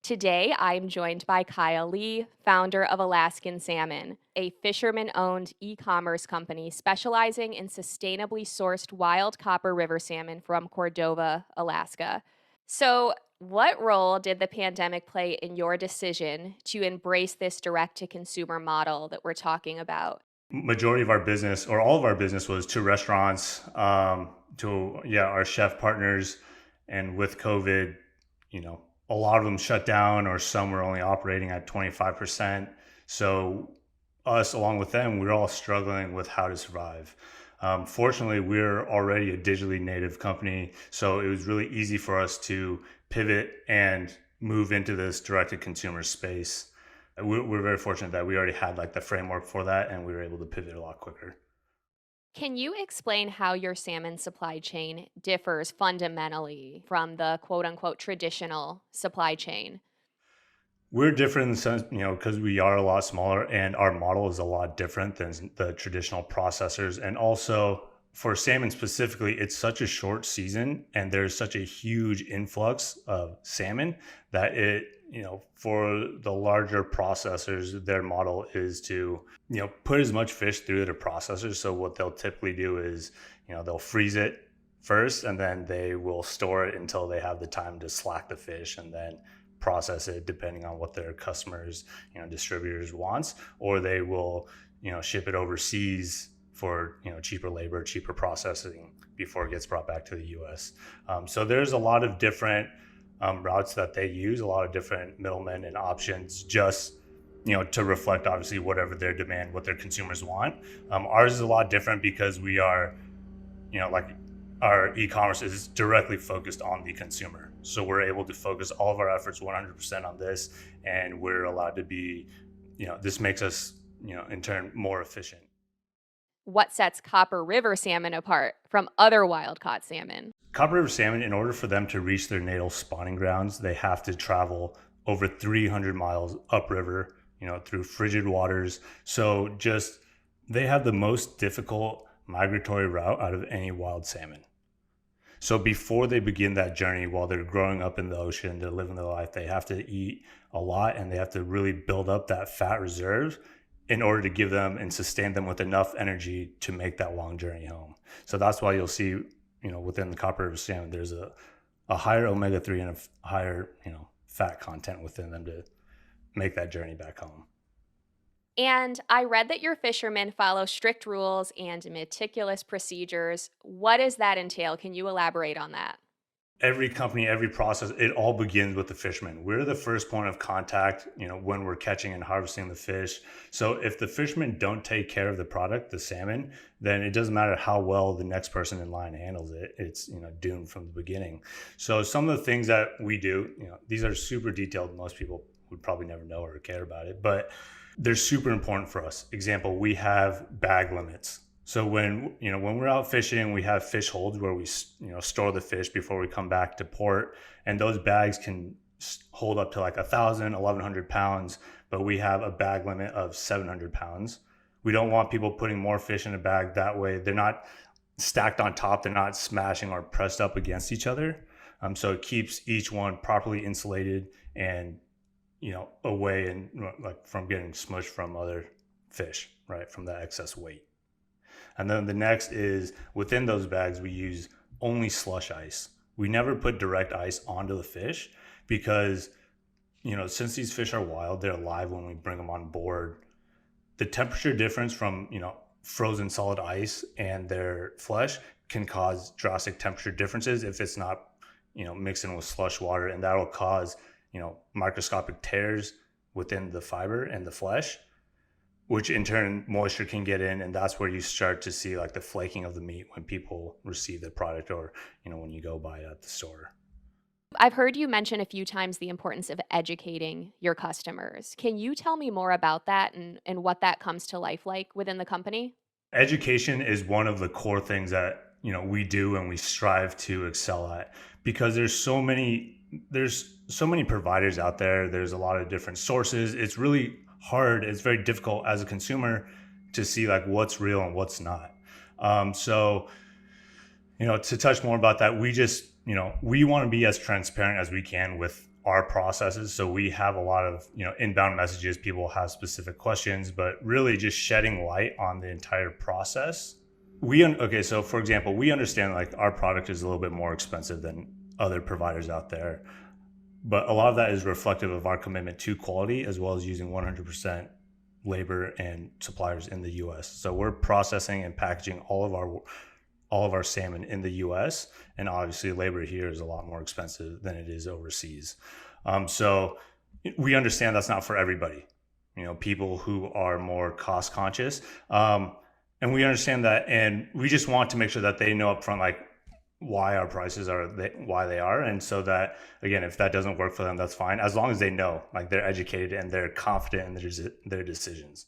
Today, I'm joined by Kyle Lee, founder of Alaskan Salmon, a fisherman owned e commerce company specializing in sustainably sourced wild copper river salmon from Cordova, Alaska. So, what role did the pandemic play in your decision to embrace this direct to consumer model that we're talking about? Majority of our business or all of our business was to restaurants, to our chef partners. And with COVID, a lot of them shut down or some were only operating at 25%. So us along with them, we are all struggling with how to survive. Fortunately, we're already a digitally native company, so it was really easy for us to pivot and move into this direct to consumer space. We're very fortunate that we already had like the framework for that, and we were able to pivot a lot quicker. Can you explain how your salmon supply chain differs fundamentally from the quote unquote traditional supply chain? We're different in the sense, because we are a lot smaller and our model is a lot different than the traditional processors. And also for salmon specifically, it's such a short season and there's such a huge influx of salmon that for the larger processors, their model is to, put as much fish through their processors. So what they'll typically do is, they'll freeze it first and then they will store it until they have the time to slack the fish and then process it depending on what their customers, distributors wants, or they will, ship it overseas for, cheaper labor, cheaper processing before it gets brought back to the US. So there's a lot of different routes that they use, a lot of different middlemen and options just to reflect obviously whatever their demand, what their consumers want. Ours is a lot different because we are, like our e-commerce is directly focused on the consumer. So we're able to focus all of our efforts 100% on this, and we're allowed to be, this makes us, in turn, more efficient. What sets Copper River salmon apart from other wild caught salmon? Copper River salmon, in order for them to reach their natal spawning grounds, they have to travel over 300 miles upriver, through frigid waters. So just they have the most difficult migratory route out of any wild salmon. So before they begin that journey, while they're growing up in the ocean, they're living their life, they have to eat a lot and they have to really build up that fat reserve in order to give them and sustain them with enough energy to make that long journey home. So that's why you'll see, within the copper river salmon, there's a higher omega-3 and a higher, fat content within them to make that journey back home. And I read that your fishermen follow strict rules and meticulous procedures. What does that entail? Can you elaborate on that? Every company, every process, it all begins with the fishermen. We're the first point of contact, when we're catching and harvesting the fish. So if the fishermen don't take care of the product, the salmon, then it doesn't matter how well the next person in line handles it. It's, doomed from the beginning. So some of the things that we do, these are super detailed. Most people would probably never know or care about it, but they're super important for us. Example, we have bag limits. So when we're out fishing, we have fish holds where we store the fish before we come back to port, and those bags can hold up to like 1,000, 1,100 pounds, but we have a bag limit of 700 pounds. We don't want people putting more fish in a bag. That way they're not stacked on top, they're not smashing or pressed up against each other. So it keeps each one properly insulated and away and like from getting smushed from other fish, right, from the excess weight. And then the next is within those bags, we use only slush ice. We never put direct ice onto the fish because, since these fish are wild, they're alive when we bring them on board. The temperature difference from, frozen solid ice and their flesh can cause drastic temperature differences if it's not, mixing with slush water. And that'll cause, microscopic tears within the fiber and the flesh, which in turn moisture can get in, and that's where you start to see like the flaking of the meat when people receive the product or when you go buy it at the store. I've heard you mention a few times the importance of educating your customers. Can you tell me more about that and what that comes to life like within the company? Education is one of the core things that we do and we strive to excel at, because there's so many providers out there. There's a lot of different sources. It's really hard, it's very difficult as a consumer to see like what's real and what's not. So to touch more about that, we just we want to be as transparent as we can with our processes. So we have a lot of, inbound messages. People have specific questions, but really just shedding light on the entire process. Okay, so for example, we understand like our product is a little bit more expensive than other providers out there, but a lot of that is reflective of our commitment to quality as well as using 100% labor and suppliers in the US. So we're processing and packaging all of our salmon in the US, and obviously labor here is a lot more expensive than it is overseas. So we understand that's not for everybody. People who are more cost conscious, and we understand that, and we just want to make sure that they know upfront like why our prices are why they are, and so that again, if that doesn't work for them, that's fine, as long as they know, like they're educated and they're confident in their decisions.